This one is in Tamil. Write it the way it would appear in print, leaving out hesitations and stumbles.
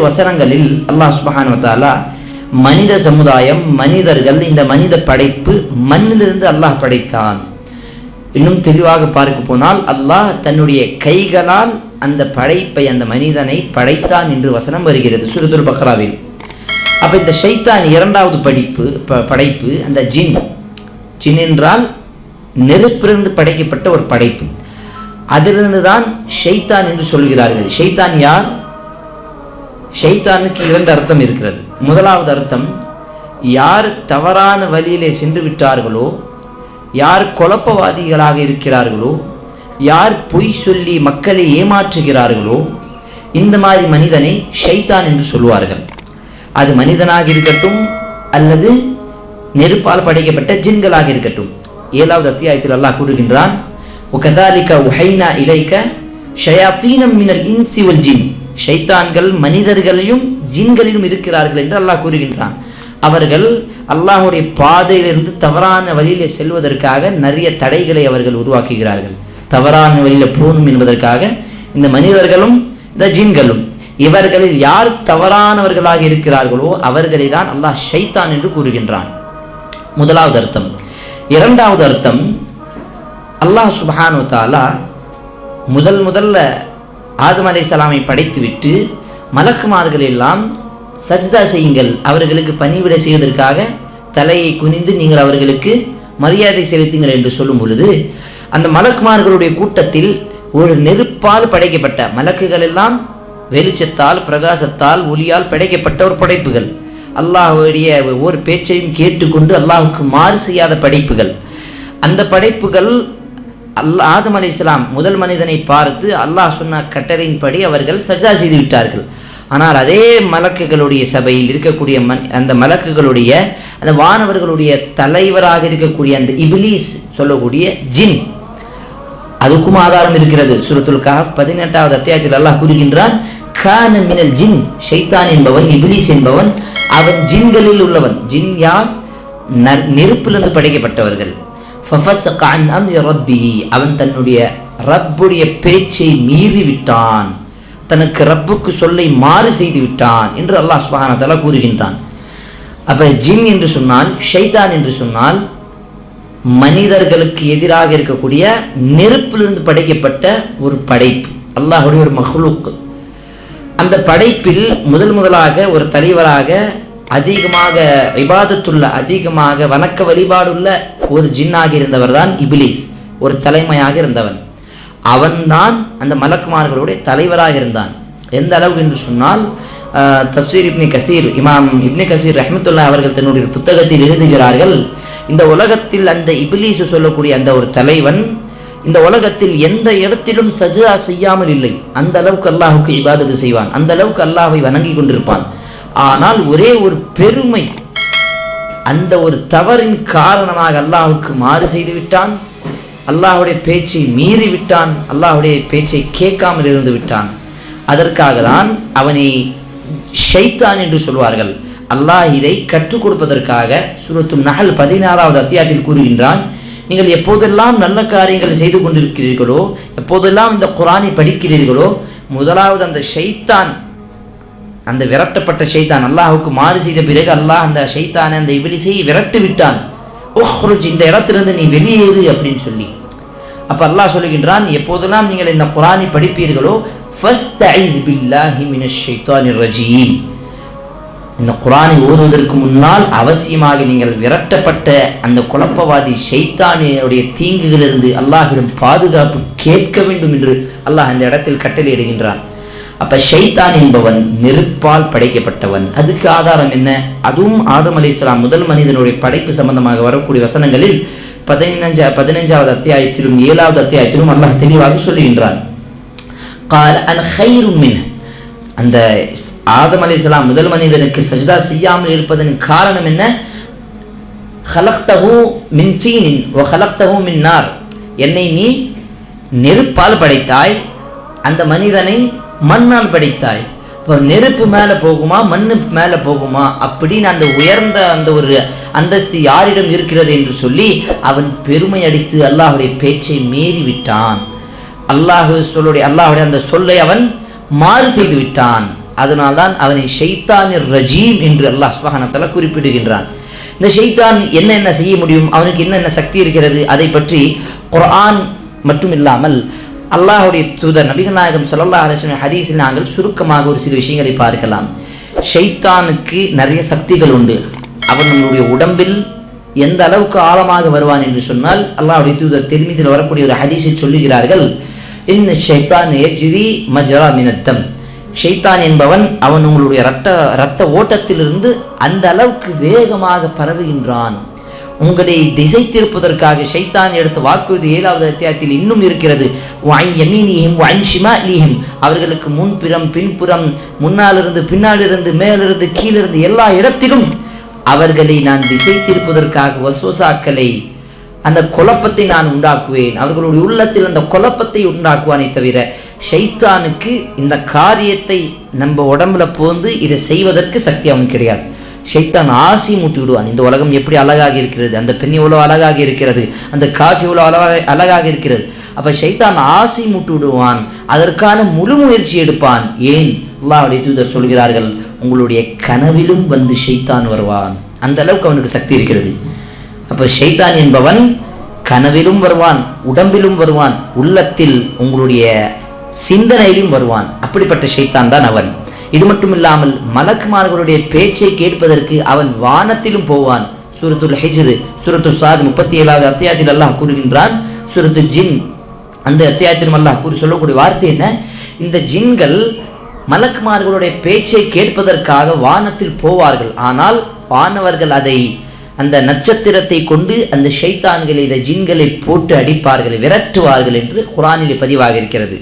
வசனங்களில் அல்லாஹ் சுப்ஹானஹு வ தஆலா மனித சமுதாயம், மனிதர்கள், இந்த மனித படைப்பு மண்ணிலிருந்து அல்லாஹ் படைத்தான். இன்னும் தெளிவாக பார்க்க போனால் அல்லாஹ் தன்னுடைய கைகளால் அந்த படைப்பை, அந்த மனிதனை படைத்தான் என்று வசனம் வருகிறது சூரத்துல் பக்ராவில். அப்போ இந்த ஷைத்தான் இரண்டாவது படைப்பு அந்த ஜின் என்றால் நெருப்பிலிருந்து படைக்கப்பட்ட ஒரு படைப்பு. அதிலிருந்து தான் ஷைத்தான் என்று சொல்கிறார்கள். ஷைத்தான் யார்? ஷைத்தானுக்கு இரண்டு அர்த்தம் இருக்கிறது. முதலாவது அர்த்தம், யார் தவறான வழியிலே சென்று விட்டார்களோ, யார் குழப்பவாதிகளாக இருக்கிறார்களோ, யார் பொய் சொல்லி மக்களை ஏமாற்றுகிறார்களோ, இந்த மாதிரி மனிதனை ஷைத்தான் என்று சொல்வார்கள். அது மனிதனாக இருக்கட்டும் அல்லது நெருப்பால் படைக்கப்பட்ட ஜின்களாக இருக்கட்டும். 7வது அத்தியாயத்தில் அல்லாஹ் கூறுகின்றான், وَكَذَلِكَ وَحَيْنَا إِلَيْكَ شَيَاطِينًا مِنَ الْإِنسِ وَالْجِنِّ. ஷைத்தான்கள் மனிதர்களிலும் ஜின்களிலும் இருக்கிறார்கள் என்று அல்லாஹ் கூறுகின்றான். அவர்கள் அல்லாஹுடைய பாதையிலிருந்து தவறான வழியில் செல்வதற்காக நிறைய தடைகளை அவர்கள் உருவாக்குகிறார்கள். தவறான வழியில் போகணும் என்பதற்காக இந்த மனிதர்களும் இந்த ஜின்களும், இவர்களில் யார் தவறானவர்களாக இருக்கிறார்களோ அவர்களை தான் அல்லாஹ் ஷைத்தான் என்று கூறுகின்றான். முதலாவது அர்த்தம். இரண்டாவது அர்த்தம், அல்லாஹ் சுப்ஹானஹு வ தஆலா முதல்ல ஆதம் அலைஹிஸ்ஸலாமை படைத்துவிட்டு மலக்குமார்கள் எல்லாம் சஜ்தா செய்யுங்கள், அவர்களுக்கு பணிவிடை செய்வதற்காக தலையை குனிந்து நீங்கள் அவர்களுக்கு மரியாதை செலுத்துங்கள் என்று சொல்லும் பொழுது, அந்த மலக்குமார்களுடைய கூட்டத்தில் ஒரு நெருப்பால் படைக்கப்பட்ட மலக்குகள் எல்லாம் வெளிச்சத்தால், பிரகாசத்தால், ஒளியால் படைக்கப்பட்ட ஒரு படைப்புகள். அல்லாஹ்வுடைய ஒவ்வொரு பேச்சையும் கேட்டுக்கொண்டு அல்லாஹுக்கு மாறு செய்யாத படைப்புகள். அந்த படைப்புகள் ஆதம் அலைஹிஸ்ஸலாம் முதல் மனிதனை பார்த்து அல்லாஹ் சொன்ன கட்டளையின்படி அவர்கள் சஜ்தா செய்து விட்டார்கள். ஆனால் அதே மலக்குகளுடைய சபையில் இருக்கக்கூடிய அந்த மலக்குகளுடைய அந்த வானவர்களுடைய தலைவராக இருக்கக்கூடிய அந்த இப்லீஸ் சொல்லக்கூடிய ஜின், அதுக்கும் ஆதாரம் இருக்கிறது. சூரத்துல் கஹஃப் 18வது அத்தியாயத்தில் அல்லாஹ் கூறுகின்றான், கான மினல் ஜின். ஷைத்தான் என்பவன், இப்லீஸ் என்பவன், அவன் ஜின்களில் உள்ளவன். ஜின் யார்? நெருப்பிலிருந்து படைக்கப்பட்டவர்கள். ஃபஃபஸக அன் அம்ரி ரப்பிஹி. அவன் தன்னுடைய ரப்புடைய பேச்சை மீறி விட்டான், தனக்கு ரப்புக்கு சொல்லை மாறு செய்து விட்டான் என்று அல்லாஹ் சுப்ஹானஹு வ தஆலா கூறுகின்றான். அப்போ ஜின் என்று சொன்னால், ஷைத்தான் என்று சொன்னால் மனிதர்களுக்கு எதிராக இருக்கக்கூடிய நெருப்பிலிருந்து படைக்கப்பட்ட ஒரு படைப்பு, அல்லாஹ்வுடைய ஒரு மஹ்லூக். அந்த படைப்பில் முதலாக ஒரு தலைவராக, அதிகமாக இபாதத்துள்ள, அதிகமாக வணக்க வழிபாடுள்ள ஒரு ஜின்னாக இருந்தவர் தான் இப்லீஸ், ஒரு தலைமையாக இருந்தவன். அவன்தான் அந்த மலக்குமார்களுடைய தலைவராக இருந்தான். எந்த அளவு என்று சொன்னால், தஃப்சீர் இப்னு கசீர், இமாம் இப்னு கசீர் ரஹ்மத்துல்லாஹி அவர்கள் தன்னுடைய புத்தகத்தில் எழுதுகிறார்கள், இந்த உலகத்தில் அந்த இப்லீஸ் சொல்லக்கூடிய அந்த ஒரு தலைவன் இந்த உலகத்தில் எந்த இடத்திலும் சஜ்தா செய்யாமல் இல்லை. அந்த அளவுக்கு அல்லாஹுக்கு இபாதத்து செய்வான், அந்த அளவுக்கு அல்லாஹ்வை வணங்கி கொண்டிருப்பான். ஆனால் ஒரே ஒரு பெருமை, அந்த ஒரு தவறின் காரணமாக அல்லாஹுக்கு மாறு செய்து விட்டான், அல்லாஹுடைய பேச்சை மீறி விட்டான், அல்லாஹுடைய பேச்சை கேட்காமல் இருந்து விட்டான். அதற்காக தான் அவனை ஷைத்தான் என்று சொல்வார்கள். அல்லாஹ் இதை கற்றுக் கொடுப்பதற்காக சூரத்துன் நஹல் 16வது அத்தியாயத்தில் கூறுகின்றான், நீங்கள் எப்போதெல்லாம் நல்ல காரியங்கள் செய்து கொண்டிருக்கிறீர்களோ, எப்போதெல்லாம் இந்த குர்ஆனை படிக்கிறீர்களோ, முதலாவது அந்த ஷைத்தான், அந்த விரட்டப்பட்ட ஷைத்தான், அல்லாஹுக்கு மாறு செய்த பிறகு அல்லாஹ் அந்த ஷைத்தானை, அந்த இப்லீஸை விரட்டு விட்டான். உஹ்ருஜ், இந்த இடத்திலிருந்து நீ வெளியேறு அப்படின்னு சொல்லி. அப்போ அல்லாஹ் சொல்லுகின்றான், எப்போதெல்லாம் நீங்கள் இந்த குர்ஆனை படிப்பீர்களோ, ஃபஸ்தஈத் பில்லாஹி மினஷ் ஷைத்தானிர் ரஜீம். இந்த குர்ஆனை ஓதுவதற்கு முன்னால் அவசியமாக நீங்கள் விரட்டப்பட்ட அந்த குழப்பவாதி ஷைத்தானுடைய தீங்குகளிலிருந்து அல்லாஹ்விடம் பாதுகாப்பு கேட்க வேண்டும் என்று அல்லாஹ் அந்த இடத்தில் கட்டளையிடுகின்றான். அப்போ ஷைத்தான் என்பவன் நெருப்பால் படைக்கப்பட்டவன். அதுக்கு ஆதாரம் என்ன? அதுவும் ஆதம் அலைஹிஸ்ஸலாம் முதல் மனிதனுடைய படைப்பு சம்பந்தமாக வரக்கூடிய வசனங்களில் 15வது அத்தியாயத்திலும் 7வது அத்தியாயத்திலும் அல்லாஹ் தெளிவாக சொல்லுகின்றான். قال أنا خير منه. அந்த ஆதம் அலைஹிஸ்ஸலாம் முதல் மனிதனுக்கு சஜ்தா செய்யாமல் இருப்பதன் காரணம் என்ன? خلقته من طين وخلقته من نار. என்னை நீ நெருப்பால் படைத்தாய், அந்த மனிதனை மண்ணால் படைத்தாய். இப்போ நெருப்பு மேலே போகுமா, மண்ணு மேலே போகுமா அப்படின்னு அந்த உயர்ந்த அந்த ஒரு அந்தஸ்து யாரிடம் இருக்கிறது என்று சொல்லி அவன் பெருமை அடித்து அல்லாஹுடைய பேச்சை மீறி விட்டான். அல்லாஹுடைய அந்த சொல்லை அவன் மாறு செய்து விட்டான். அதனால்தான் அவனை ஷைத்தானிர் ரஜீம் என்று அல்லாஹ் சுப்ஹானஹு வ தஆலா குறிப்பிடுகின்றான். இந்த ஷைத்தான் என்ன செய்ய முடியும், அவனுக்கு என்ன சக்தி இருக்கிறது, அதை பற்றி குர்ஆன் மட்டும் இல்லாமல் அல்லாஹ்வுடைய தூதர் நபிகள் நாயகம் ஸல்லல்லாஹு அலைஹி வஸல்லம் ஹதீஸில் நாங்கள் சுருக்கமாக ஒரு சில விஷயங்களை பார்க்கலாம். ஷைத்தானுக்கு நிறைய சக்திகள் உண்டு. அவனுடைய உடம்பில் எந்த அளவுக்கு ஆழமாக வருவான் என்று சொன்னால் அல்லாஹ்வுடைய தூதர் திர்மிதியில் வரக்கூடிய ஒரு ஹதீஸில் சொல்லுகிறார்கள், இன்ன ஷைத்தான் யஜ்ரி மஜ்ரா மினத்தம். ஷைத்தான் என்பவன் அவன் உங்களுடைய இரத்த ஓட்டத்திலிருந்து அந்த அளவுக்கு வேகமாக பரவுகின்றான். உங்களை திசை திருப்பதற்காக ஷைத்தான் எடுத்த வாக்குறுதி 7வது அத்தியாயத்தில் இன்னும் இருக்கிறது. அவர்களுக்கு முன்புறம் பின்புறம் முன்னாலிருந்து பின்னாலிருந்து மேலிருந்து கீழிருந்து எல்லா இடத்திலும் அவர்களை நான் திசை திருப்பதற்காக வஸ்வசாக்களை அந்த குழப்பத்தை நான் உண்டாக்குவேன். அவர்களுடைய உள்ளத்தில் அந்த குழப்பத்தை உண்டாக்குவானே தவிர ஷைத்தானுக்கு இந்த காரியத்தை நம்ம உடம்புல போந்து இதை செய்வதற்கு சக்தி அவனுக்கு கிடையாது. ஷைத்தான் ஆசை மூட்டி விடுவான். இந்த உலகம் எப்படி அழகாக இருக்கிறது, அந்த பெண் எவ்வளோ அழகாக இருக்கிறது, அந்த காசு எவ்வளோ அழகாக இருக்கிறது. அப்போ ஷைத்தான் ஆசை மூட்டி விடுவான், அதற்கான முழு முயற்சி எடுப்பான். ஏன் அல்லாஹ்வுடைய தூதர் சொல்கிறார்கள், உங்களுடைய கனவிலும் வந்து ஷைத்தான் வருவான். அந்த அளவுக்கு அவனுக்கு சக்தி இருக்கிறது. அப்போ ஷைத்தான் என்பவன் கனவிலும் வருவான், உடம்பிலும் வருவான், உள்ளத்தில் உங்களுடைய சிந்தனையிலும் வருவான். அப்படிப்பட்ட ஷைத்தான் தான் அவன். இது மட்டும் இல்லாமல் மலக்குமார்களுடைய பேச்சை கேட்பதற்கு அவன் வானத்திலும் போவான். சூரத்துல் ஹிஜ்ர் சூரத்துல் சாத் 37வது அத்தியாயத்தில் அல்லாஹ் கூறுகின்றான். சூரத்துல் ஜின் அந்த அத்தியாயத்திலும் அல்லாஹ் சொல்லக்கூடிய வார்த்தை என்ன, இந்த ஜின்கள் மலக்குமார்களுடைய பேச்சை கேட்பதற்காக வானத்தில் போவார்கள். ஆனால் வானவர்கள் அதை அந்த நட்சத்திரத்தை கொண்டு அந்த ஷைத்தான்களை இந்த ஜின்களை போட்டு அடிப்பார்கள், விரட்டுவார்கள் என்று குர்ஆனிலே பதிவாக இருக்கிறது.